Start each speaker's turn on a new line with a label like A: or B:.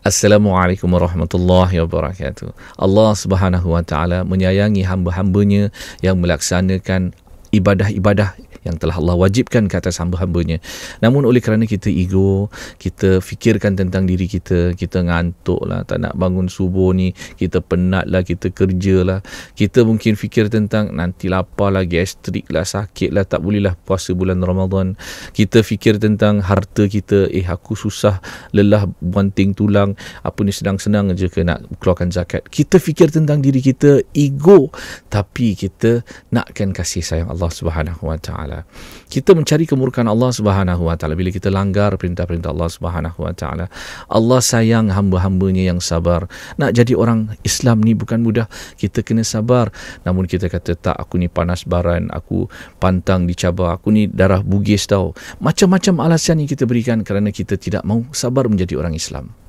A: Assalamualaikum warahmatullahi wabarakatuh. Allah Subhanahu wa taala menyayangi hamba-hambanya yang melaksanakan ibadah-ibadah yang telah Allah wajibkan ke atas hamba-hambanya. Namun oleh kerana kita ego, kita fikirkan tentang diri kita, kita ngantuk lah, tak nak bangun subuh ni, kita penat lah, kita kerja lah, kita mungkin fikir tentang nanti lapar lah, gastrik lah, sakit lah, tak boleh lah puasa bulan Ramadan. Kita fikir tentang harta kita, aku susah, lelah banting tulang, apa ni senang-senang je ke nak keluarkan zakat. Kita fikir tentang diri kita, ego, tapi kita nakkan kasih sayang Allah Subhanahu wa taala. Kita mencari kemurkaan Allah Subhanahu wa taala bila kita langgar perintah-perintah Allah Subhanahu wa taala. Allah sayang hamba-hambanya yang sabar. Nak jadi orang Islam ni bukan mudah. Kita kena sabar. Namun kita kata tak, aku ni panas baran, aku pantang dicabar, aku ni darah bugis tau. Macam-macam alasan yang kita berikan kerana kita tidak mau sabar menjadi orang Islam.